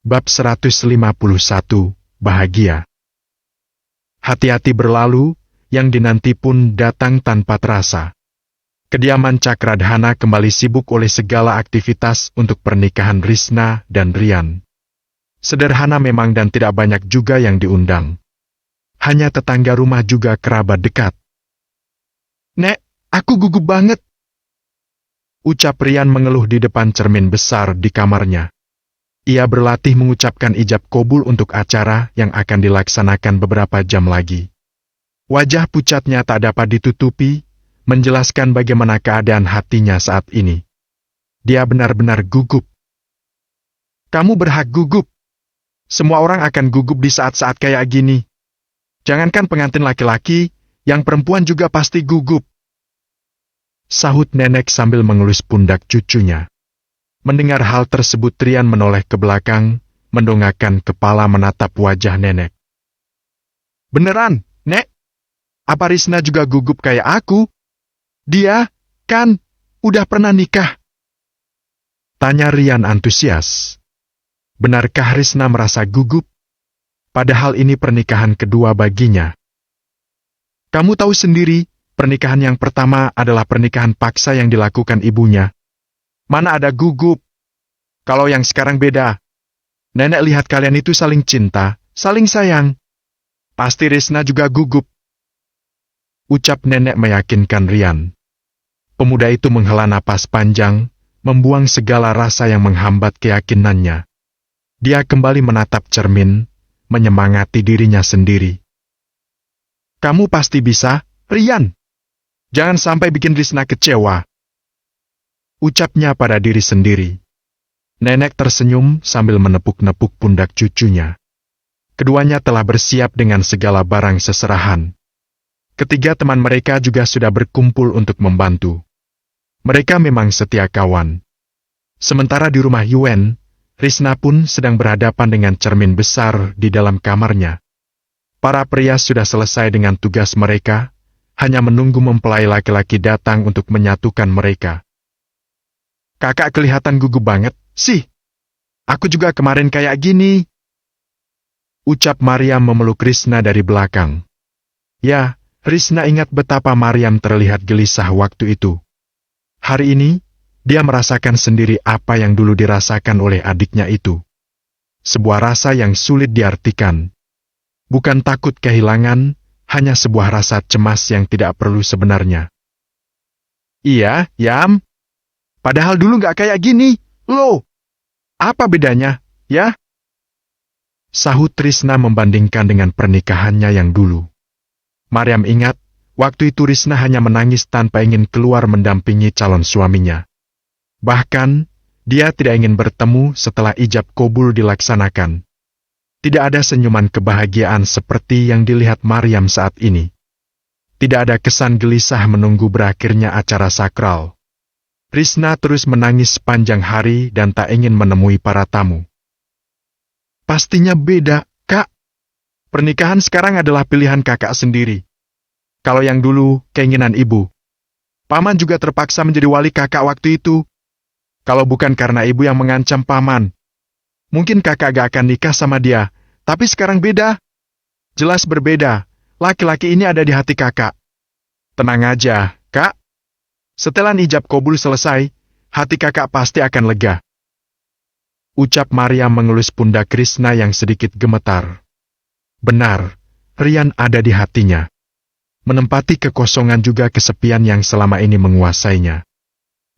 Bab 151, Bahagia. Hati-hati berlalu, yang dinanti pun datang tanpa terasa. Kediaman Cakradhana kembali sibuk oleh segala aktivitas untuk pernikahan Risna dan Rian. Sederhana memang dan tidak banyak juga yang diundang. Hanya tetangga rumah juga kerabat dekat. "Nek, aku gugup banget," ucap Rian mengeluh di depan cermin besar di kamarnya. Ia berlatih mengucapkan ijab kabul untuk acara yang akan dilaksanakan beberapa jam lagi. Wajah pucatnya tak dapat ditutupi, menjelaskan bagaimana keadaan hatinya saat ini. Dia benar-benar gugup. "Kamu berhak gugup. Semua orang akan gugup di saat-saat kayak gini. Jangankan pengantin laki-laki, yang perempuan juga pasti gugup," sahut nenek sambil mengelus pundak cucunya. Mendengar hal tersebut, Rian menoleh ke belakang, mendongakkan kepala menatap wajah nenek. "Beneran, Nek? Apa Risna juga gugup kayak aku? Dia, kan, udah pernah nikah?" tanya Rian antusias. Benarkah Risna merasa gugup? Padahal ini pernikahan kedua baginya. "Kamu tahu sendiri, pernikahan yang pertama adalah pernikahan paksa yang dilakukan ibunya. Mana ada gugup? Kalau yang sekarang beda. Nenek lihat kalian itu saling cinta, saling sayang. Pasti Risna juga gugup," ucap nenek meyakinkan Rian. Pemuda itu menghela napas panjang, membuang segala rasa yang menghambat keyakinannya. Dia kembali menatap cermin, menyemangati dirinya sendiri. "Kamu pasti bisa, Rian. Jangan sampai bikin Risna kecewa," ucapnya pada diri sendiri. Nenek tersenyum sambil menepuk-nepuk pundak cucunya. Keduanya telah bersiap dengan segala barang seserahan. Ketiga teman mereka juga sudah berkumpul untuk membantu. Mereka memang setia kawan. Sementara di rumah Yuen, Risna pun sedang berhadapan dengan cermin besar di dalam kamarnya. Para pria sudah selesai dengan tugas mereka, hanya menunggu mempelai laki-laki datang untuk menyatukan mereka. "Kakak kelihatan gugup banget, sih. Aku juga kemarin kayak gini," ucap Mariam memeluk Risna dari belakang. Ya, Risna ingat betapa Mariam terlihat gelisah waktu itu. Hari ini, dia merasakan sendiri apa yang dulu dirasakan oleh adiknya itu. Sebuah rasa yang sulit diartikan. Bukan takut kehilangan, hanya sebuah rasa cemas yang tidak perlu sebenarnya. "Iya, Yam. Padahal dulu nggak kayak gini, loh. Apa bedanya, ya?" sahut Risna membandingkan dengan pernikahannya yang dulu. Mariam ingat, waktu itu Risna hanya menangis tanpa ingin keluar mendampingi calon suaminya. Bahkan, dia tidak ingin bertemu setelah ijab kabul dilaksanakan. Tidak ada senyuman kebahagiaan seperti yang dilihat Mariam saat ini. Tidak ada kesan gelisah menunggu berakhirnya acara sakral. Risna terus menangis sepanjang hari dan tak ingin menemui para tamu. "Pastinya beda, Kak. Pernikahan sekarang adalah pilihan kakak sendiri. Kalau yang dulu, keinginan ibu. Paman juga terpaksa menjadi wali kakak waktu itu. Kalau bukan karena ibu yang mengancam paman, mungkin kakak gak akan nikah sama dia. Tapi sekarang beda. Jelas berbeda. Laki-laki ini ada di hati kakak. Tenang aja, Kak. Setelah ijab kabul selesai, hati kakak pasti akan lega," ucap Mariam mengelus pundak Risna yang sedikit gemetar. Benar, Rian ada di hatinya. Menempati kekosongan juga kesepian yang selama ini menguasainya.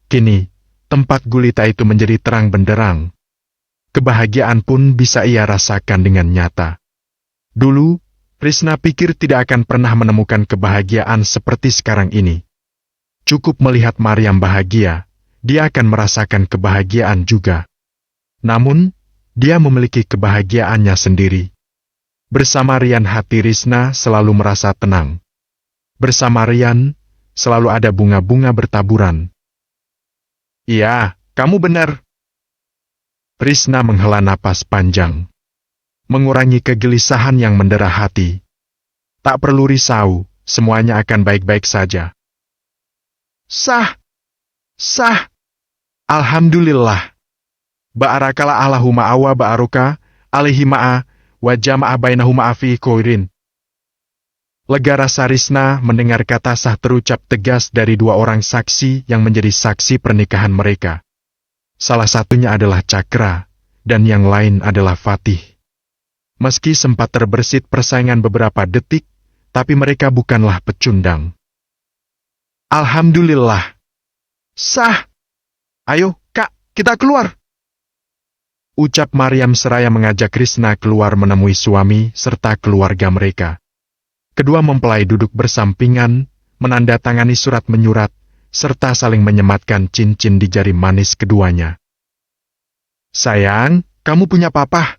Kini, tempat gulita itu menjadi terang benderang. Kebahagiaan pun bisa ia rasakan dengan nyata. Dulu, Risna pikir tidak akan pernah menemukan kebahagiaan seperti sekarang ini. Cukup melihat Mariam bahagia, dia akan merasakan kebahagiaan juga. Namun, dia memiliki kebahagiaannya sendiri. Bersama Rian hati Risna selalu merasa tenang. Bersama Rian, selalu ada bunga-bunga bertaburan. "Iya, kamu benar." Risna menghela napas panjang. Mengurangi kegelisahan yang mendera hati. "Tak perlu risau, semuanya akan baik-baik saja." Sah! Alhamdulillah. Ba'arakala Allahumma awa ba'aruka, alihima'a, wa jama'a bainahuma fi khairin. Lega rasa Risna mendengar kata sah terucap tegas dari dua orang saksi yang menjadi saksi pernikahan mereka. Salah satunya adalah Cakra, dan yang lain adalah Fatih. Meski sempat terbersit persaingan beberapa detik, tapi mereka bukanlah pecundang. Alhamdulillah. Sah! Ayo, Kak, kita keluar! Ucap Maryam seraya mengajak Risna keluar menemui suami serta keluarga mereka. Kedua mempelai duduk bersampingan, menandatangani surat menyurat, serta saling menyematkan cincin di jari manis keduanya. Sayang, kamu punya papa.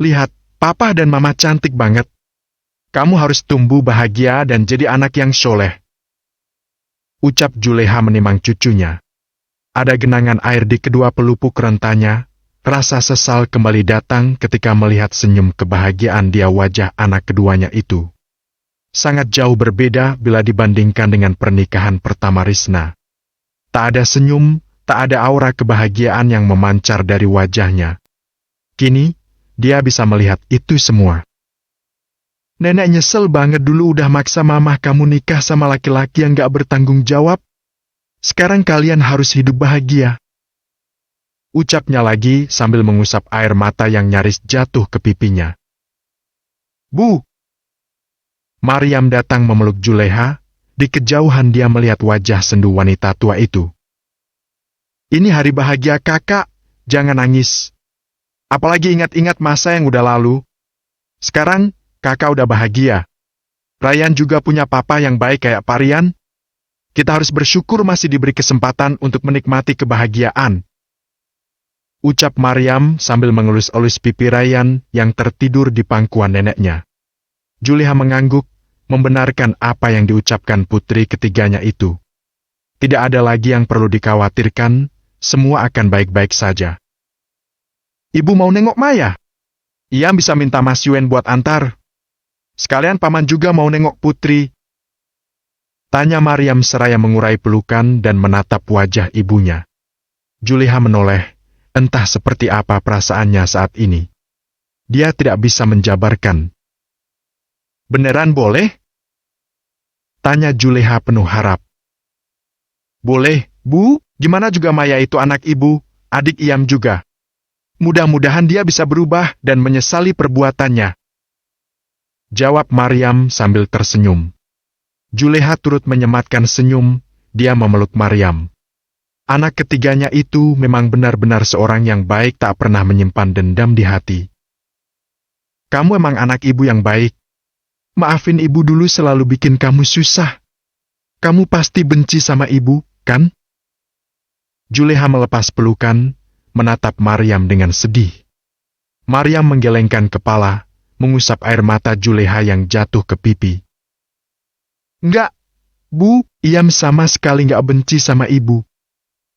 Lihat, papa dan mama cantik banget. Kamu harus tumbuh bahagia dan jadi anak yang soleh. Ucap Juleha menimang cucunya. Ada genangan air di kedua pelupuk rentanya, rasa sesal kembali datang ketika melihat senyum kebahagiaan di wajah anak keduanya itu. Sangat jauh berbeda bila dibandingkan dengan pernikahan pertama Risna. Tak ada senyum, tak ada aura kebahagiaan yang memancar dari wajahnya. Kini, dia bisa melihat itu semua. Nenek nyesel banget dulu udah maksa mamah kamu nikah sama laki-laki yang gak bertanggung jawab. Sekarang kalian harus hidup bahagia. Ucapnya lagi sambil mengusap air mata yang nyaris jatuh ke pipinya. Bu! Maryam datang memeluk Juleha, di kejauhan dia melihat wajah sendu wanita tua itu. Ini hari bahagia kakak, jangan nangis. Apalagi ingat-ingat masa yang udah lalu. Sekarang, kakak udah bahagia. Ryan juga punya papa yang baik kayak Pak Rian. Kita harus bersyukur masih diberi kesempatan untuk menikmati kebahagiaan. Ucap Maryam sambil mengelus-elus pipi Ryan yang tertidur di pangkuan neneknya. Juleha mengangguk, membenarkan apa yang diucapkan putri ketiganya itu. Tidak ada lagi yang perlu dikhawatirkan, semua akan baik-baik saja. Ibu mau nengok Maya? Ia bisa minta Mas Yuen buat antar. Sekalian paman juga mau nengok putri. Tanya Maryam seraya mengurai pelukan dan menatap wajah ibunya. Juleha menoleh, entah seperti apa perasaannya saat ini. Dia tidak bisa menjabarkan. Beneran boleh? Tanya Juleha penuh harap. Boleh, Bu, gimana juga Maya itu anak ibu, adik Iam juga. Mudah-mudahan dia bisa berubah dan menyesali perbuatannya. Jawab Maryam sambil tersenyum. Juleha turut menyematkan senyum, dia memeluk Maryam. Anak ketiganya itu memang benar-benar seorang yang baik tak pernah menyimpan dendam di hati. Kamu emang anak ibu yang baik. Maafin ibu dulu selalu bikin kamu susah. Kamu pasti benci sama ibu, kan? Juleha melepas pelukan, menatap Maryam dengan sedih. Maryam menggelengkan kepala, mengusap air mata Juleha yang jatuh ke pipi. Enggak, Bu, Iam sama sekali enggak benci sama ibu.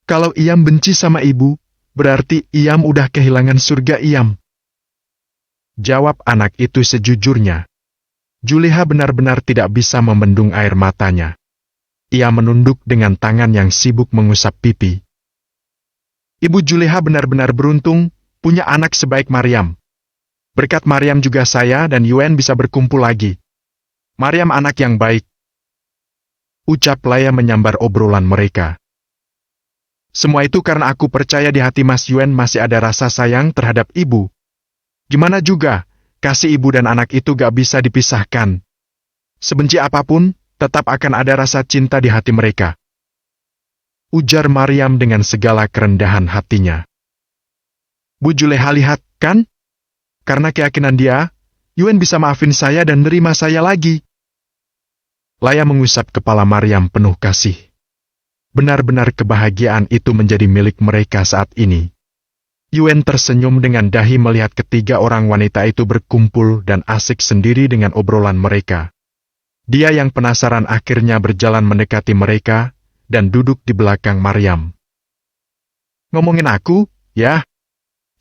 Kalau Iam benci sama ibu, berarti Iam udah kehilangan surga Iam. Jawab anak itu sejujurnya. Juleha benar-benar tidak bisa membendung air matanya. Ia menunduk dengan tangan yang sibuk mengusap pipi. Ibu Juleha benar-benar beruntung, punya anak sebaik Maryam. Berkat Maryam juga saya dan Yuen bisa berkumpul lagi. Maryam anak yang baik. Ucap Laya menyambar obrolan mereka. Semua itu karena aku percaya di hati Mas Yuen masih ada rasa sayang terhadap ibu. Gimana juga, kasih ibu dan anak itu gak bisa dipisahkan. Sebenci apapun, tetap akan ada rasa cinta di hati mereka. Ujar Maryam dengan segala kerendahan hatinya. Bu Juleha lihat, kan? Karena keyakinan dia, Yuen bisa maafin saya dan nerima saya lagi. Laya mengusap kepala Maryam penuh kasih. Benar-benar kebahagiaan itu menjadi milik mereka saat ini. Yuen tersenyum dengan dahi melihat ketiga orang wanita itu berkumpul dan asik sendiri dengan obrolan mereka. Dia yang penasaran akhirnya berjalan mendekati mereka dan duduk di belakang Maryam. Ngomongin aku, ya?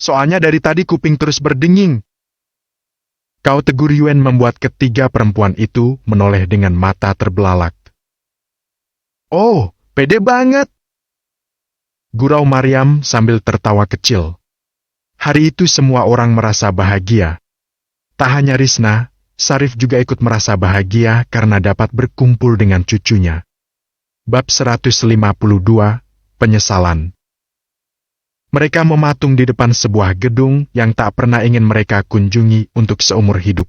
Soalnya dari tadi kuping terus berdenging. Kau tegur Yuen membuat ketiga perempuan itu menoleh dengan mata terbelalak. Oh, pede banget. Gurau Maryam sambil tertawa kecil. Hari itu semua orang merasa bahagia. Tak hanya Risna, Sarif juga ikut merasa bahagia karena dapat berkumpul dengan cucunya. Bab 152, Penyesalan. Mereka mematung di depan sebuah gedung yang tak pernah ingin mereka kunjungi untuk seumur hidup.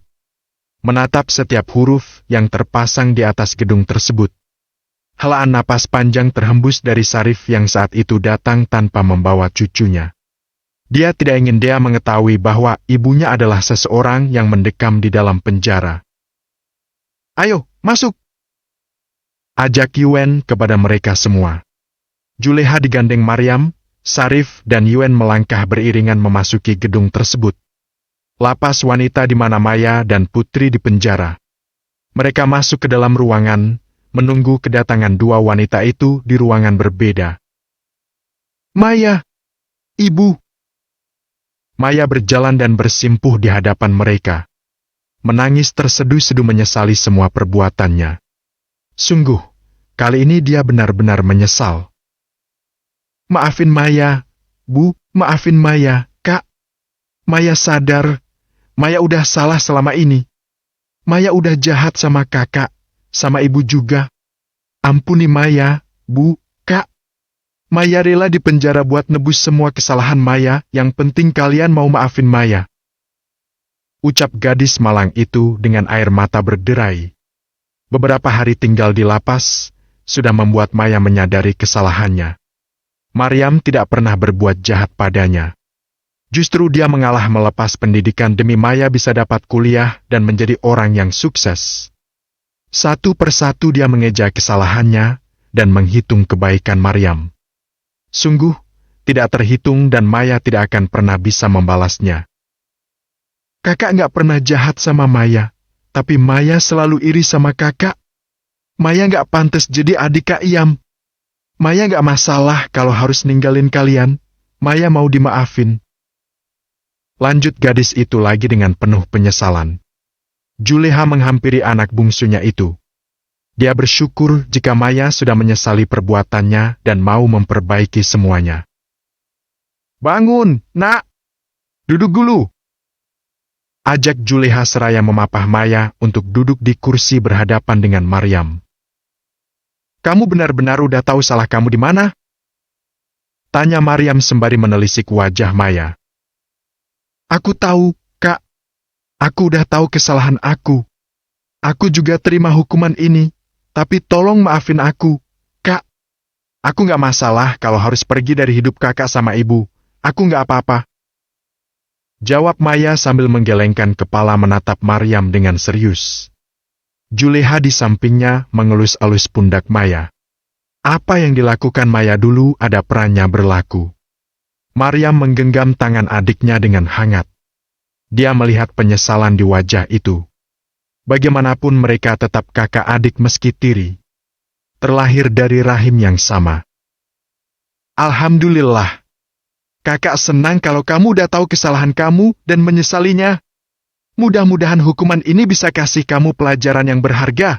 Menatap setiap huruf yang terpasang di atas gedung tersebut. Helaan napas panjang terhembus dari Sarif yang saat itu datang tanpa membawa cucunya. Dia tidak ingin dia mengetahui bahwa ibunya adalah seseorang yang mendekam di dalam penjara. "Ayo, masuk!" ajak Yuen kepada mereka semua. Juleha digandeng Maryam, Sarif dan Yuen melangkah beriringan memasuki gedung tersebut. Lapas wanita di mana Maya dan Putri dipenjara. Mereka masuk ke dalam ruangan, menunggu kedatangan dua wanita itu di ruangan berbeda. "Maya! Ibu!" Maya berjalan dan bersimpuh di hadapan mereka. Menangis terseduh-seduh menyesali semua perbuatannya. Sungguh, kali ini dia benar-benar menyesal. "Maafin Maya, Bu, maafin Maya, Kak. Maya sadar, Maya udah salah selama ini. Maya udah jahat sama kakak, sama ibu juga. Ampuni Maya, Bu, Kak. Maya rela dipenjara buat nebus semua kesalahan Maya, yang penting kalian mau maafin Maya." Ucap gadis malang itu dengan air mata berderai. Beberapa hari tinggal di lapas, sudah membuat Maya menyadari kesalahannya. Maryam tidak pernah berbuat jahat padanya. Justru dia mengalah melepas pendidikan demi Maya bisa dapat kuliah dan menjadi orang yang sukses. Satu persatu dia mengeja kesalahannya dan menghitung kebaikan Maryam. Sungguh, tidak terhitung dan Maya tidak akan pernah bisa membalasnya. "Kakak nggak pernah jahat sama Maya, tapi Maya selalu iri sama kakak. Maya nggak pantas jadi adik Kak Iyam. Maya nggak masalah kalau harus ninggalin kalian. Maya mau dimaafin." Lanjut gadis itu lagi dengan penuh penyesalan. Juleha menghampiri anak bungsunya itu. Dia bersyukur jika Maya sudah menyesali perbuatannya dan mau memperbaiki semuanya. "Bangun, Nak! Duduk dulu!" ajak Juleha seraya memapah Maya untuk duduk di kursi berhadapan dengan Maryam. "Kamu benar-benar udah tahu salah kamu di mana?" tanya Maryam sembari menelisik wajah Maya. "Aku tahu, Kak. Aku udah tahu kesalahan aku. Aku juga terima hukuman ini. Tapi tolong maafin aku, Kak. Aku nggak masalah kalau harus pergi dari hidup kakak sama ibu. Aku nggak apa-apa." Jawab Maya sambil menggelengkan kepala menatap Maryam dengan serius. Juleha di sampingnya mengelus-elus pundak Maya. Apa yang dilakukan Maya dulu ada perannya berlaku. Maryam menggenggam tangan adiknya dengan hangat. Dia melihat penyesalan di wajah itu. Bagaimanapun mereka tetap kakak adik meski tiri. Terlahir dari rahim yang sama. "Alhamdulillah. Kakak senang kalau kamu udah tahu kesalahan kamu dan menyesalinya. Mudah-mudahan hukuman ini bisa kasih kamu pelajaran yang berharga.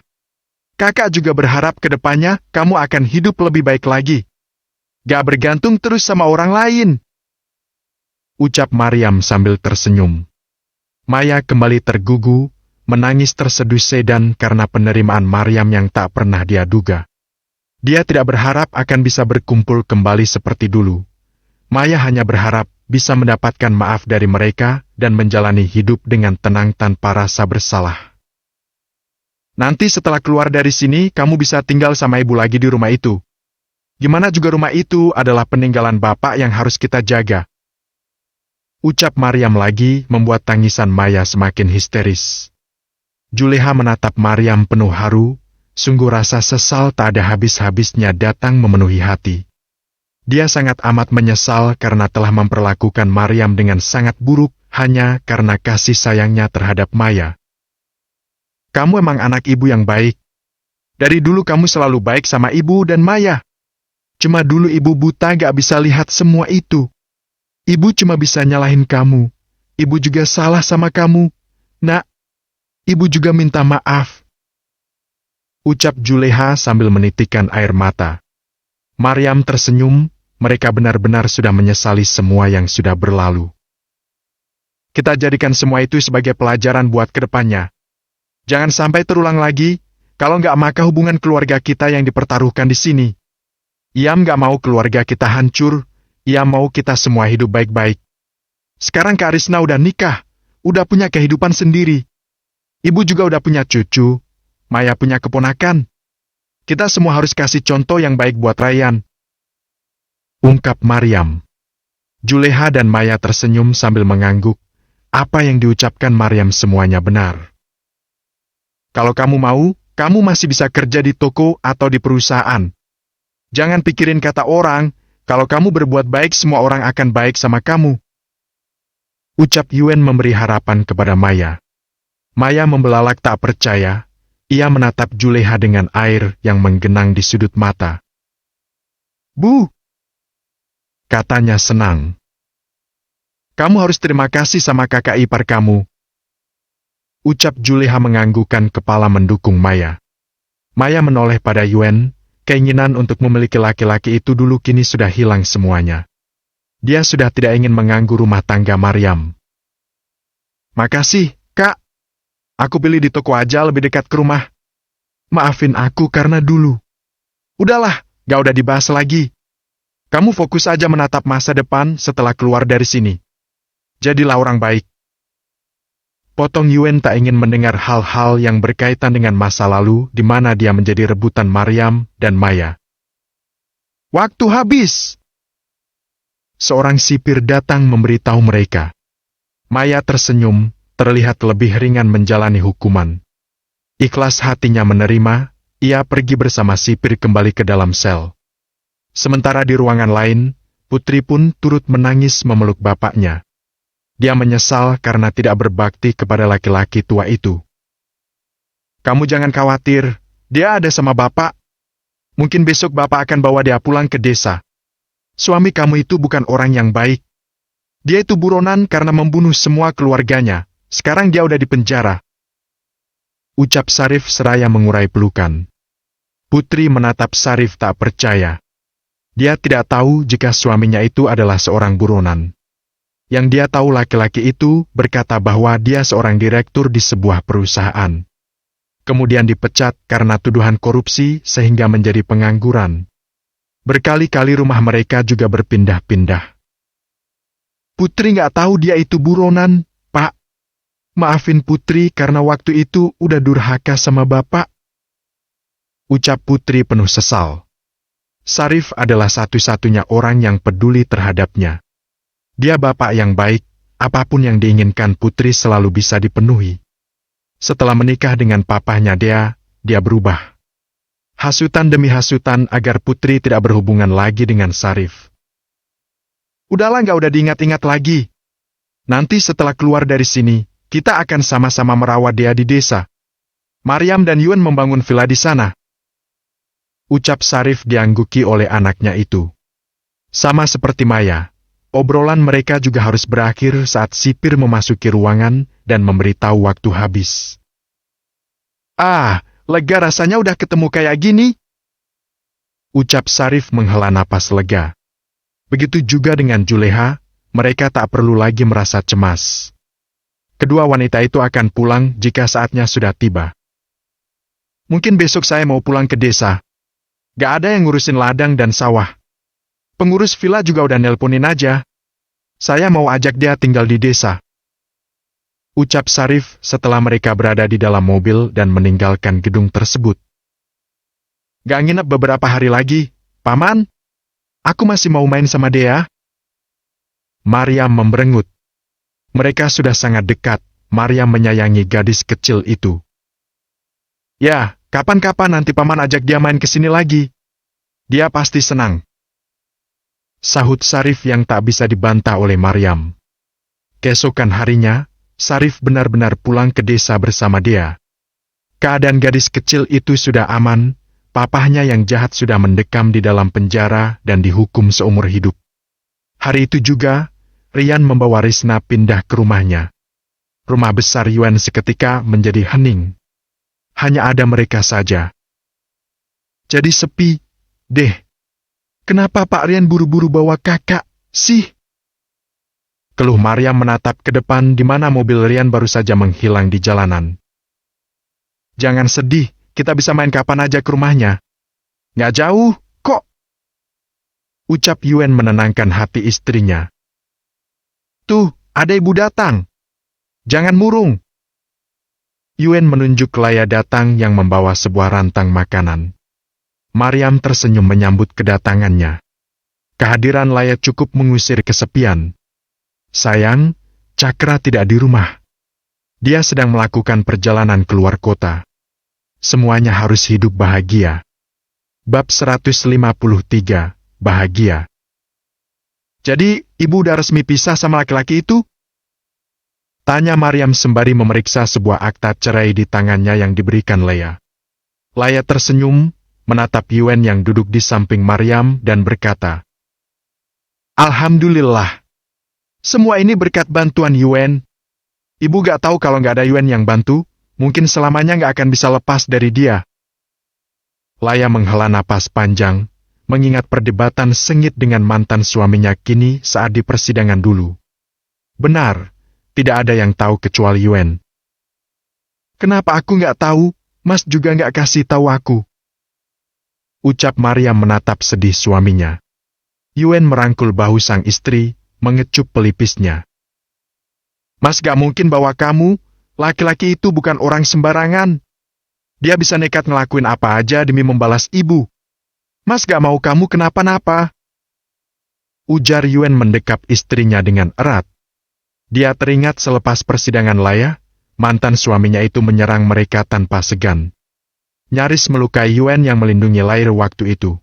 Kakak juga berharap ke depannya kamu akan hidup lebih baik lagi. Gak bergantung terus sama orang lain." ucap Maryam sambil tersenyum. Maya kembali tergugu, menangis terseduh sedan karena penerimaan Maryam yang tak pernah dia duga. Dia tidak berharap akan bisa berkumpul kembali seperti dulu. Maya hanya berharap bisa mendapatkan maaf dari mereka dan menjalani hidup dengan tenang tanpa rasa bersalah. "Nanti setelah keluar dari sini, kamu bisa tinggal sama ibu lagi di rumah itu. Gimana juga rumah itu adalah peninggalan bapak yang harus kita jaga." Ucap Maryam lagi membuat tangisan Maya semakin histeris. Juleha menatap Maryam penuh haru, sungguh rasa sesal tak ada habis-habisnya datang memenuhi hati. Dia sangat amat menyesal karena telah memperlakukan Maryam dengan sangat buruk hanya karena kasih sayangnya terhadap Maya. "Kamu emang anak ibu yang baik. Dari dulu kamu selalu baik sama ibu dan Maya. Cuma dulu ibu buta gak bisa lihat semua itu. Ibu cuma bisa nyalahin kamu. Ibu juga salah sama kamu. Nak, ibu juga minta maaf." Ucap Juleha sambil menitikkan air mata. Maryam tersenyum, mereka benar-benar sudah menyesali semua yang sudah berlalu. Kita jadikan semua itu sebagai pelajaran buat kedepannya. Jangan sampai terulang lagi, kalau nggak maka hubungan keluarga kita yang dipertaruhkan di sini. Iam nggak mau keluarga kita hancur, Ia mau kita semua hidup baik-baik. Sekarang Kak Risna udah nikah, udah punya kehidupan sendiri. Ibu juga udah punya cucu, Maya punya keponakan. Kita semua harus kasih contoh yang baik buat Ryan. Ungkap Maryam. Juleha dan Maya tersenyum sambil mengangguk. Apa yang diucapkan Maryam semuanya benar. Kalau kamu mau, kamu masih bisa kerja di toko atau di perusahaan. Jangan pikirin kata orang, kalau kamu berbuat baik semua orang akan baik sama kamu. Ucap Yuen memberi harapan kepada Maya. Maya membelalak tak percaya, ia menatap Juleha dengan air yang menggenang di sudut mata. Bu! Katanya senang. Kamu harus terima kasih sama kakak ipar kamu. Ucap Juleha menganggukkan kepala mendukung Maya. Maya menoleh pada Yuen, keinginan untuk memiliki laki-laki itu dulu kini sudah hilang semuanya. Dia sudah tidak ingin mengganggu rumah tangga Maryam. Makasih, Kak. Aku pilih di toko aja lebih dekat ke rumah. Maafin aku karena dulu. Udahlah, gak udah dibahas lagi. Kamu fokus aja menatap masa depan setelah keluar dari sini. Jadilah orang baik. Potong Yuen tak ingin mendengar hal-hal yang berkaitan dengan masa lalu di mana dia menjadi rebutan Maryam dan Maya. Waktu habis. Seorang sipir datang memberitahu mereka. Maya tersenyum, terlihat lebih ringan menjalani hukuman. Ikhlas hatinya menerima, ia pergi bersama sipir kembali ke dalam sel. Sementara di ruangan lain, Putri pun turut menangis memeluk bapaknya. Dia menyesal karena tidak berbakti kepada laki-laki tua itu. Kamu jangan khawatir, dia ada sama bapak. Mungkin besok bapak akan bawa dia pulang ke desa. Suami kamu itu bukan orang yang baik. Dia itu buronan karena membunuh semua keluarganya. Sekarang dia udah di penjara. Ucap Sarif seraya mengurai pelukan. Putri menatap Sarif tak percaya. Dia tidak tahu jika suaminya itu adalah seorang buronan. Yang dia tahu laki-laki itu berkata bahwa dia seorang direktur di sebuah perusahaan. Kemudian dipecat karena tuduhan korupsi sehingga menjadi pengangguran. Berkali-kali rumah mereka juga berpindah-pindah. Putri nggak tahu dia itu buronan, Pak. Maafin Putri karena waktu itu udah durhaka sama Bapak. Ucap Putri penuh sesal. Sarif adalah satu-satunya orang yang peduli terhadapnya. Dia bapak yang baik, apapun yang diinginkan Putri selalu bisa dipenuhi. Setelah menikah dengan papahnya dia berubah. Hasutan demi hasutan agar Putri tidak berhubungan lagi dengan Sarif. Udahlah nggak udah diingat-ingat lagi. Nanti setelah keluar dari sini, kita akan sama-sama merawat dia di desa. Maryam dan Yuen membangun villa di sana. Ucap Sarif diangguki oleh anaknya itu. Sama seperti Maya. Obrolan mereka juga harus berakhir saat sipir memasuki ruangan dan memberitahu waktu habis. Ah, lega rasanya udah ketemu kayak gini. Ucap Sarif menghela napas lega. Begitu juga dengan Juleha, mereka tak perlu lagi merasa cemas. Kedua wanita itu akan pulang jika saatnya sudah tiba. Mungkin besok saya mau pulang ke desa. Gak ada yang ngurusin ladang dan sawah. Pengurus villa juga udah nelponin aja. Saya mau ajak dia tinggal di desa. Ucap Sarif setelah mereka berada di dalam mobil dan meninggalkan gedung tersebut. Gak nginep beberapa hari lagi, Paman. Aku masih mau main sama dia. Maryam memberengut. Mereka sudah sangat dekat, Maryam menyayangi gadis kecil itu. Ya, kapan-kapan nanti Paman ajak dia main ke sini lagi. Dia pasti senang. Sahut Sarif yang tak bisa dibantah oleh Maryam. Keesokan harinya, Sarif benar-benar pulang ke desa bersama dia. Keadaan gadis kecil itu sudah aman, papahnya yang jahat sudah mendekam di dalam penjara dan dihukum seumur hidup. Hari itu juga, Ryan membawa Risna pindah ke rumahnya. Rumah besar Yuen seketika menjadi hening. Hanya ada mereka saja. Jadi sepi, deh. Kenapa Pak Ryan buru-buru bawa kakak, sih? keluh Maryam menatap ke depan di mana mobil Ryan baru saja menghilang di jalanan. Jangan sedih, kita bisa main kapan aja ke rumahnya. Nggak jauh, kok. Ucap Yuen menenangkan hati istrinya. Tuh, ada ibu datang. Jangan murung. Yuen menunjuk Laya datang yang membawa sebuah rantang makanan. Maryam tersenyum menyambut kedatangannya. Kehadiran Laya cukup mengusir kesepian. Sayang, Cakra tidak di rumah. Dia sedang melakukan perjalanan keluar kota. Semuanya harus hidup bahagia. Bab 153, Bahagia. Jadi, ibu udah resmi pisah sama laki-laki itu? Tanya Maryam sembari memeriksa sebuah akta cerai di tangannya yang diberikan Laya. Laya tersenyum, menatap Yuen yang duduk di samping Maryam dan berkata, Alhamdulillah. Semua ini berkat bantuan Yuen. Ibu gak tahu kalau gak ada Yuen yang bantu, mungkin selamanya gak akan bisa lepas dari dia. Laya menghela napas panjang, mengingat perdebatan sengit dengan mantan suaminya kini saat di persidangan dulu. Benar, tidak ada yang tahu kecuali Yuen. Kenapa aku gak tahu, Mas juga gak kasih tahu aku. Ucap Maryam menatap sedih suaminya. Yuen merangkul bahu sang istri, mengecup pelipisnya. Mas gak mungkin bawa kamu, laki-laki itu bukan orang sembarangan. Dia bisa nekat ngelakuin apa aja demi membalas ibu. Mas gak mau kamu kenapa-napa. Ujar Yuen mendekap istrinya dengan erat. Dia teringat selepas persidangan Laya, mantan suaminya itu menyerang mereka tanpa segan. Nyaris melukai Yuen yang melindungi Laya waktu itu.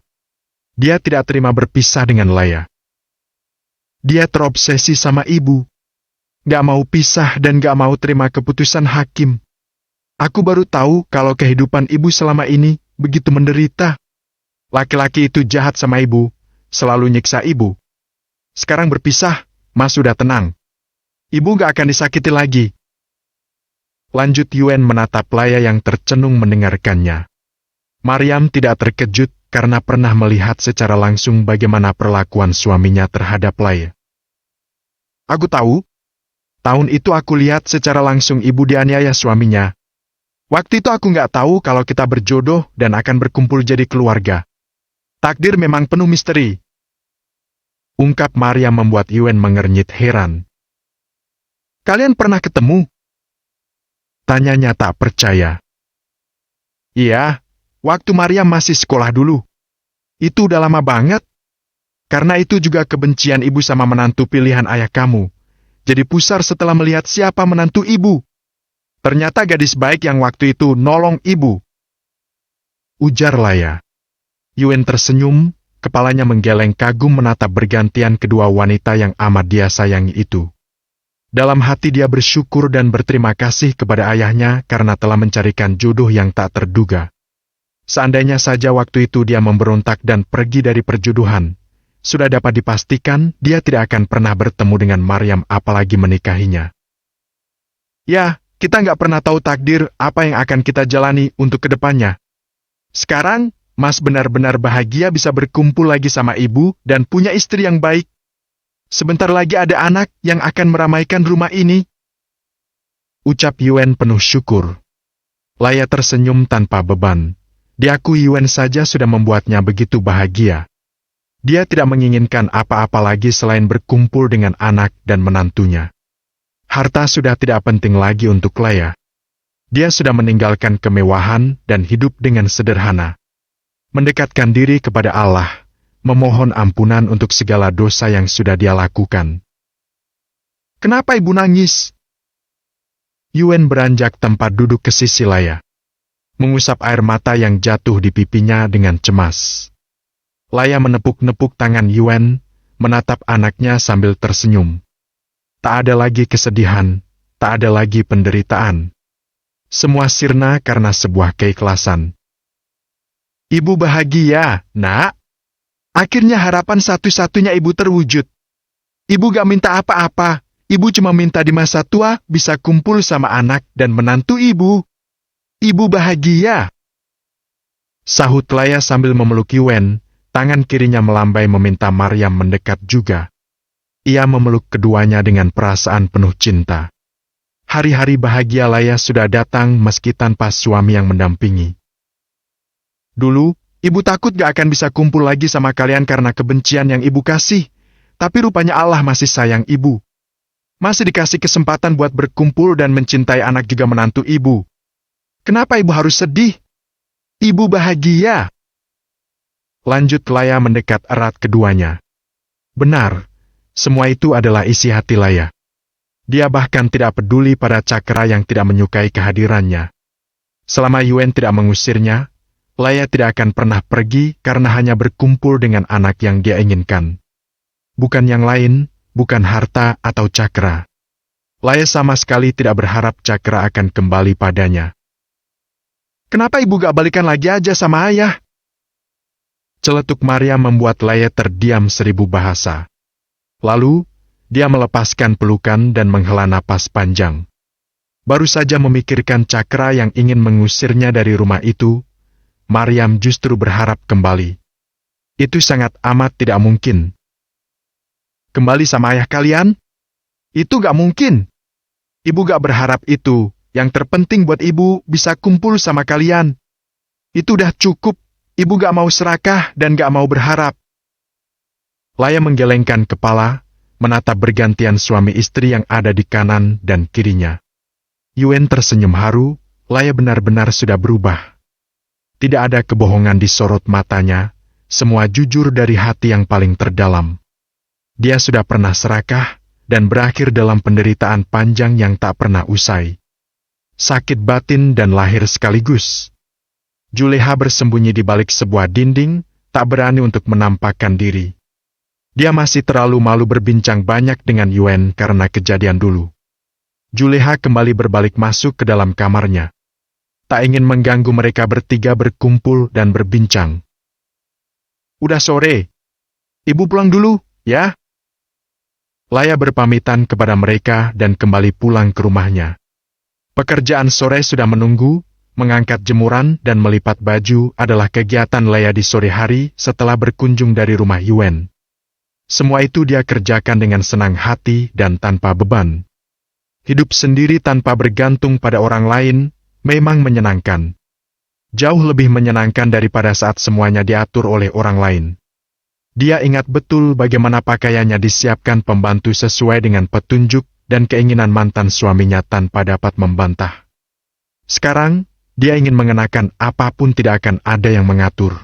Dia tidak terima berpisah dengan Laya. Dia terobsesi sama ibu. Gak mau pisah dan gak mau terima keputusan hakim. Aku baru tahu kalau kehidupan ibu selama ini begitu menderita. Laki-laki itu jahat sama ibu, selalu nyiksa ibu. Sekarang berpisah, Mas sudah tenang. Ibu gak akan disakiti lagi. Lanjut Yuen menatap Laya yang tercenung mendengarkannya. Maryam tidak terkejut karena pernah melihat secara langsung bagaimana perlakuan suaminya terhadap Laya. Aku tahu. Tahun itu aku lihat secara langsung ibu dianiaya suaminya. Waktu itu aku nggak tahu kalau kita berjodoh dan akan berkumpul jadi keluarga. Takdir memang penuh misteri. Ungkap Maryam membuat Yuen mengernyit heran. Kalian pernah ketemu? Tanyanya tak percaya. Iya, waktu Maryam masih sekolah dulu. Itu udah lama banget. Karena itu juga kebencian ibu sama menantu pilihan ayah kamu. Jadi pusar setelah melihat siapa menantu ibu. Ternyata gadis baik yang waktu itu nolong ibu. Ujar Laya. Yuen tersenyum, kepalanya menggeleng kagum menatap bergantian kedua wanita yang amat dia sayangi itu. Dalam hati dia bersyukur dan berterima kasih kepada ayahnya karena telah mencarikan jodoh yang tak terduga. Seandainya saja waktu itu dia memberontak dan pergi dari perjodohan, sudah dapat dipastikan dia tidak akan pernah bertemu dengan Maryam apalagi menikahinya. Ya, kita nggak pernah tahu takdir apa yang akan kita jalani untuk kedepannya. Sekarang, Mas benar-benar bahagia bisa berkumpul lagi sama ibu dan punya istri yang baik. Sebentar lagi ada anak yang akan meramaikan rumah ini. Ucap Yuen penuh syukur. Laya tersenyum tanpa beban. Diakui Yuen saja sudah membuatnya begitu bahagia. Dia tidak menginginkan apa-apa lagi selain berkumpul dengan anak dan menantunya. Harta sudah tidak penting lagi untuk Laya. Dia sudah meninggalkan kemewahan dan hidup dengan sederhana. Mendekatkan diri kepada Allah, memohon ampunan untuk segala dosa yang sudah dia lakukan. Kenapa ibu nangis? Yuen beranjak tempat duduk ke sisi Laya, mengusap air mata yang jatuh di pipinya dengan cemas. Laya menepuk-nepuk tangan Yuen, menatap anaknya sambil tersenyum. Tak ada lagi kesedihan, tak ada lagi penderitaan. Semua sirna karena sebuah keikhlasan. Ibu bahagia, nak. Akhirnya harapan satu-satunya ibu terwujud. Ibu gak minta apa-apa, ibu cuma minta di masa tua bisa kumpul sama anak dan menantu ibu. Ibu bahagia. Sahut Laya sambil memeluk Yuen, tangan kirinya melambai meminta Maryam mendekat juga. Ia memeluk keduanya dengan perasaan penuh cinta. Hari-hari bahagia Laya sudah datang meski tanpa suami yang mendampingi. Dulu, ibu takut gak akan bisa kumpul lagi sama kalian karena kebencian yang ibu kasih. Tapi rupanya Allah masih sayang ibu. Masih dikasih kesempatan buat berkumpul dan mencintai anak juga menantu ibu. Kenapa ibu harus sedih? Ibu bahagia. Lanjut Laya mendekat erat keduanya. Benar, semua itu adalah isi hati Laya. Dia bahkan tidak peduli pada Cakra yang tidak menyukai kehadirannya. Selama Yuen tidak mengusirnya, Laya tidak akan pernah pergi karena hanya berkumpul dengan anak yang dia inginkan. Bukan yang lain, bukan harta atau Cakra. Laya sama sekali tidak berharap Cakra akan kembali padanya. Kenapa ibu gak balikan lagi aja sama ayah? Celetuk Maria membuat Laya terdiam 1000 bahasa. Lalu, dia melepaskan pelukan dan menghela napas panjang. Baru saja memikirkan Cakra yang ingin mengusirnya dari rumah itu, Mariam justru berharap kembali. Itu sangat amat tidak mungkin. Kembali sama ayah kalian? Itu gak mungkin. Ibu gak berharap itu. Yang terpenting buat ibu bisa kumpul sama kalian. Itu udah cukup. Ibu gak mau serakah dan gak mau berharap. Laya menggelengkan kepala, menatap bergantian suami istri yang ada di kanan dan kirinya. Yuen tersenyum haru, Laya benar-benar sudah berubah. Tidak ada kebohongan di sorot matanya, semua jujur dari hati yang paling terdalam. Dia sudah pernah serakah, dan berakhir dalam penderitaan panjang yang tak pernah usai. Sakit batin dan lahir sekaligus. Juleha bersembunyi di balik sebuah dinding, tak berani untuk menampakkan diri. Dia masih terlalu malu berbincang banyak dengan Yuen karena kejadian dulu. Juleha kembali berbalik masuk ke dalam kamarnya. Tak ingin mengganggu mereka bertiga berkumpul dan berbincang. Udah sore. Ibu pulang dulu, ya? Laya berpamitan kepada mereka dan kembali pulang ke rumahnya. Pekerjaan sore sudah menunggu, mengangkat jemuran dan melipat baju adalah kegiatan Laya di sore hari setelah berkunjung dari rumah Yuen. Semua itu dia kerjakan dengan senang hati dan tanpa beban. Hidup sendiri tanpa bergantung pada orang lain memang menyenangkan. Jauh lebih menyenangkan daripada saat semuanya diatur oleh orang lain. Dia ingat betul bagaimana pakaiannya disiapkan pembantu sesuai dengan petunjuk dan keinginan mantan suaminya tanpa dapat membantah. Sekarang, dia ingin mengenakan apapun tidak akan ada yang mengatur.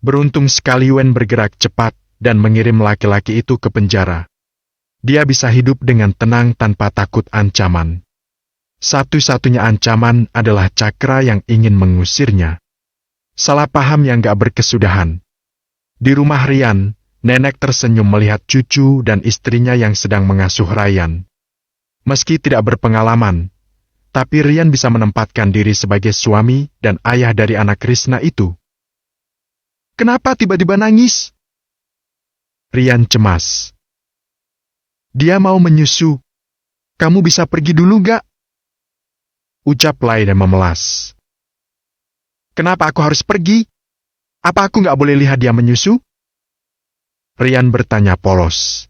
Beruntung sekali Yuen bergerak cepat dan mengirim laki-laki itu ke penjara. Dia bisa hidup dengan tenang tanpa takut ancaman. Satu-satunya ancaman adalah Cakra yang ingin mengusirnya. Salah paham yang gak berkesudahan. Di rumah Rian, nenek tersenyum melihat cucu dan istrinya yang sedang mengasuh Ryan. Meski tidak berpengalaman, tapi Rian bisa menempatkan diri sebagai suami dan ayah dari anak Krishna itu. Kenapa tiba-tiba nangis? Rian cemas. Dia mau menyusu. Kamu bisa pergi dulu gak? Ucap Laya memelas. Kenapa aku harus pergi? Apa aku gak boleh lihat dia menyusu? Rian bertanya polos.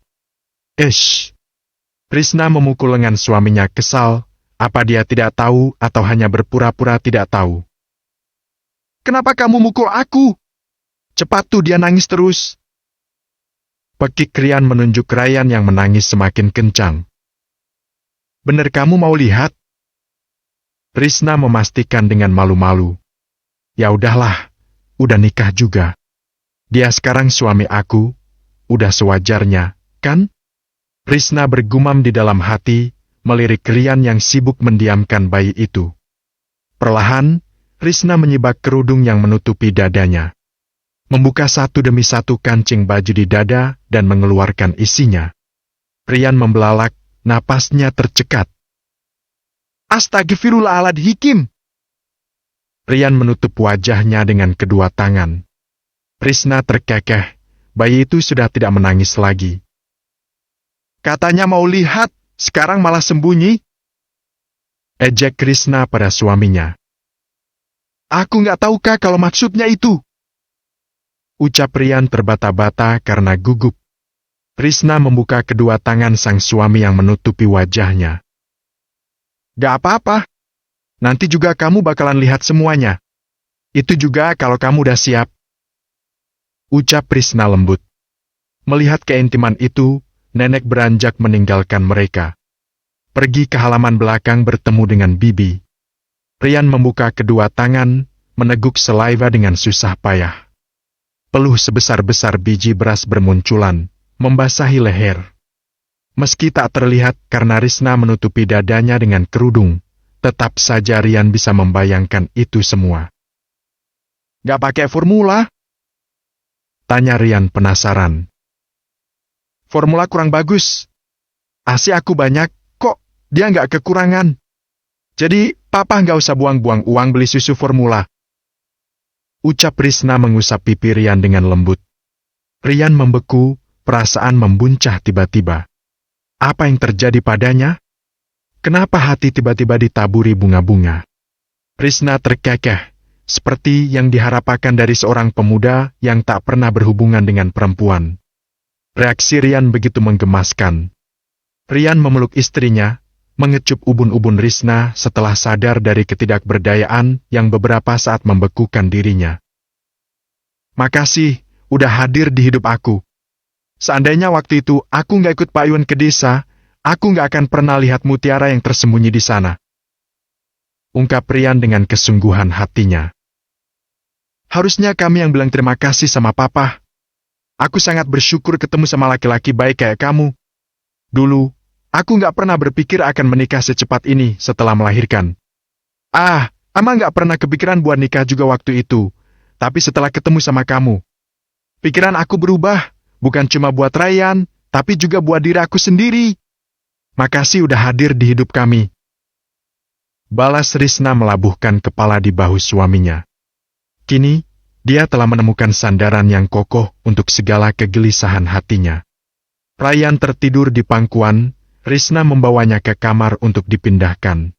Krishna memukul lengan suaminya kesal. Apa dia tidak tahu atau hanya berpura-pura tidak tahu? Kenapa kamu mukul aku? Cepat tuh dia nangis terus. Pekik Rian menunjuk Ryan yang menangis semakin kencang. Bener kamu mau lihat? Krishna memastikan dengan malu-malu. Ya udahlah, udah nikah juga. Dia sekarang suami aku, udah sewajarnya, kan? Krishna bergumam di dalam hati, melirik Rian yang sibuk mendiamkan bayi itu. Perlahan, Krishna menyibak kerudung yang menutupi dadanya. Membuka satu demi satu kancing baju di dada dan mengeluarkan isinya. Rian membelalak, napasnya tercekat. Astagfirullahaladzim. Rian menutup wajahnya dengan kedua tangan. Krishna terkekeh, bayi itu sudah tidak menangis lagi. Katanya mau lihat, sekarang malah sembunyi. Ejek Krishna pada suaminya. Aku nggak tahukah kalau maksudnya itu? Ucap Rian terbata-bata karena gugup. Risna membuka kedua tangan sang suami yang menutupi wajahnya. Gak apa-apa. Nanti juga kamu bakalan lihat semuanya. Itu juga kalau kamu udah siap. Ucap Risna lembut. Melihat keintiman itu, nenek beranjak meninggalkan mereka. Pergi ke halaman belakang bertemu dengan bibi. Rian membuka kedua tangan, meneguk selaiva dengan susah payah. Peluh sebesar-besar biji beras bermunculan, membasahi leher. Meski tak terlihat karena Risna menutupi dadanya dengan kerudung, tetap saja Rian bisa membayangkan itu semua. Gak pakai formula? Tanya Rian penasaran. Formula kurang bagus. ASI aku banyak, kok dia nggak kekurangan. Jadi, papa nggak usah buang-buang uang beli susu formula. Ucap Risna mengusap pipi Rian dengan lembut. Rian membeku, perasaan membuncah tiba-tiba. Apa yang terjadi padanya? Kenapa hati tiba-tiba ditaburi bunga-bunga? Risna terkekeh, seperti yang diharapkan dari seorang pemuda yang tak pernah berhubungan dengan perempuan. Reaksi Rian begitu menggemaskan. Rian memeluk istrinya, mengecup ubun-ubun Risna setelah sadar dari ketidakberdayaan yang beberapa saat membekukan dirinya. Makasih, udah hadir di hidup aku. Seandainya waktu itu aku nggak ikut Pak Yun ke desa, aku nggak akan pernah lihat mutiara yang tersembunyi di sana. Ungkap Rian dengan kesungguhan hatinya. Harusnya kami yang bilang terima kasih sama papa. Aku sangat bersyukur ketemu sama laki-laki baik kayak kamu. Dulu, aku nggak pernah berpikir akan menikah secepat ini setelah melahirkan. Ama nggak pernah kepikiran buat nikah juga waktu itu. Tapi setelah ketemu sama kamu, pikiran aku berubah. Bukan cuma buat Ryan, tapi juga buat diri aku sendiri. Makasih udah hadir di hidup kami. Balas Risna melabuhkan kepala di bahu suaminya. Kini, dia telah menemukan sandaran yang kokoh untuk segala kegelisahan hatinya. Ryan tertidur di pangkuan, Risna membawanya ke kamar untuk dipindahkan.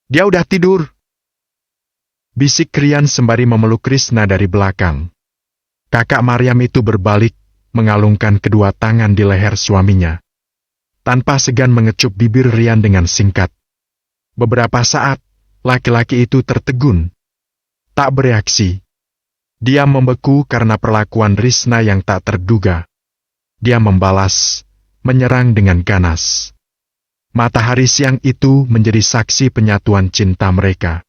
Dia udah tidur. Bisik Rian sembari memeluk Risna dari belakang. Kakak Maryam itu berbalik, mengalungkan kedua tangan di leher suaminya. Tanpa segan mengecup bibir Rian dengan singkat. Beberapa saat, laki-laki itu tertegun. Tak bereaksi. Dia membeku karena perlakuan Risna yang tak terduga. Dia membalas, menyerang dengan ganas. Matahari siang itu menjadi saksi penyatuan cinta mereka.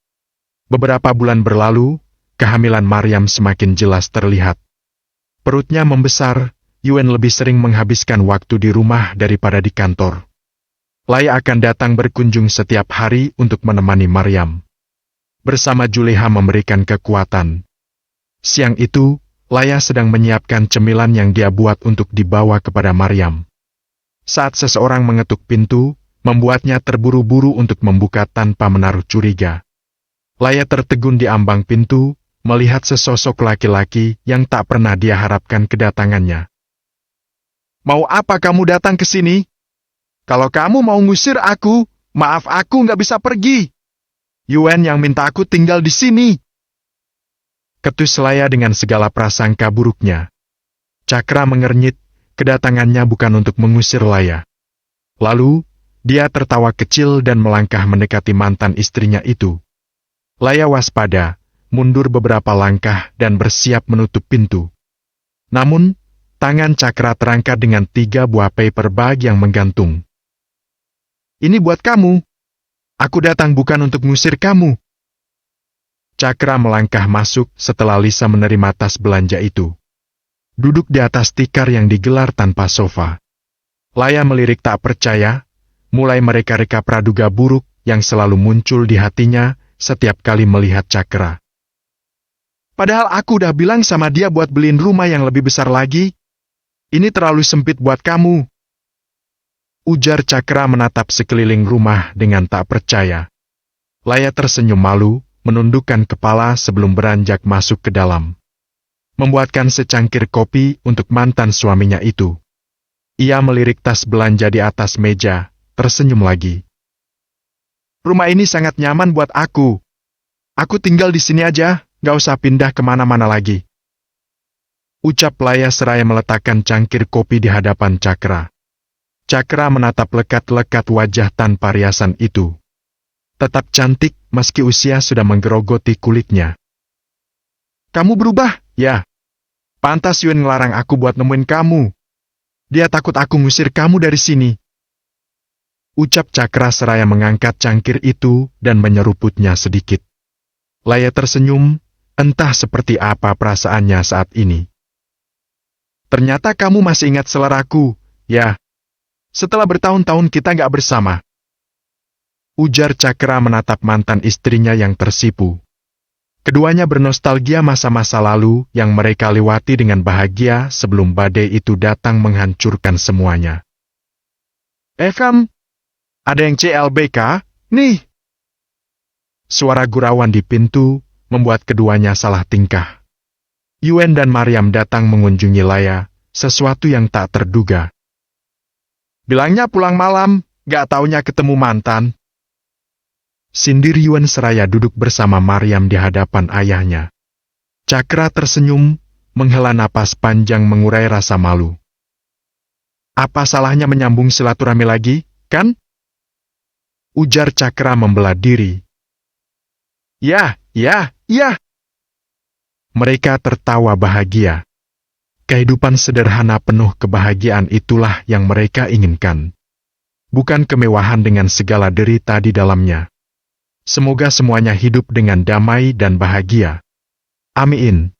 Beberapa bulan berlalu, kehamilan Maryam semakin jelas terlihat. Perutnya membesar, Yuen lebih sering menghabiskan waktu di rumah daripada di kantor. Laya akan datang berkunjung setiap hari untuk menemani Maryam. Bersama Juleha memberikan kekuatan. Siang itu, Laya sedang menyiapkan cemilan yang dia buat untuk dibawa kepada Maryam. Saat seseorang mengetuk pintu, membuatnya terburu-buru untuk membuka tanpa menaruh curiga. Laya tertegun di ambang pintu, melihat sesosok laki-laki yang tak pernah dia harapkan kedatangannya. Mau apa kamu datang ke sini? Kalau kamu mau ngusir aku, maaf aku nggak bisa pergi. Yuen yang minta aku tinggal di sini. Ketus Laya dengan segala prasangka buruknya. Cakra mengernyit, kedatangannya bukan untuk mengusir Laya. Lalu, dia tertawa kecil dan melangkah mendekati mantan istrinya itu. Laya waspada, mundur beberapa langkah dan bersiap menutup pintu. Namun, tangan Cakra terangkat dengan 3 buah paper bag yang menggantung. Ini buat kamu. Aku datang bukan untuk mengusir kamu. Cakra melangkah masuk setelah Lisa menerima tas belanja itu. Duduk di atas tikar yang digelar tanpa sofa. Laya melirik tak percaya, mulai mereka-reka praduga buruk yang selalu muncul di hatinya setiap kali melihat Cakra. Padahal aku udah bilang sama dia buat beliin rumah yang lebih besar lagi. Ini terlalu sempit buat kamu. Ujar Cakra menatap sekeliling rumah dengan tak percaya. Laya tersenyum malu, menundukkan kepala sebelum beranjak masuk ke dalam. Membuatkan secangkir kopi untuk mantan suaminya itu. Ia melirik tas belanja di atas meja, tersenyum lagi. Rumah ini sangat nyaman buat aku. Aku tinggal di sini aja. Gak usah pindah kemana-mana lagi. Ucap Laya seraya meletakkan cangkir kopi di hadapan Cakra. Cakra menatap lekat-lekat wajah tanpa riasan itu. Tetap cantik meski usia sudah menggerogoti kulitnya. Kamu berubah, ya? Pantas Yuen ngelarang aku buat nemuin kamu. Dia takut aku ngusir kamu dari sini. Ucap Cakra seraya mengangkat cangkir itu dan menyeruputnya sedikit. Laya tersenyum, entah seperti apa perasaannya saat ini. Ternyata kamu masih ingat seleraku, ya? Setelah bertahun-tahun kita nggak bersama. Ujar Cakra menatap mantan istrinya yang tersipu. Keduanya bernostalgia masa-masa lalu yang mereka lewati dengan bahagia sebelum badai itu datang menghancurkan semuanya. Kam, ada yang CLBK, nih. Suara gurauan di pintu membuat keduanya salah tingkah. Yuen dan Mariam datang mengunjungi Laya, sesuatu yang tak terduga. Bilangnya pulang malam, gak taunya ketemu mantan. Sindir Yuen seraya duduk bersama Mariam di hadapan ayahnya. Cakra tersenyum, menghela napas panjang mengurai rasa malu. Apa salahnya menyambung silaturahmi lagi, kan? Ujar Cakra membelah diri. Ya. Mereka tertawa bahagia. Kehidupan sederhana penuh kebahagiaan itulah yang mereka inginkan. Bukan kemewahan dengan segala derita di dalamnya. Semoga semuanya hidup dengan damai dan bahagia. Amin.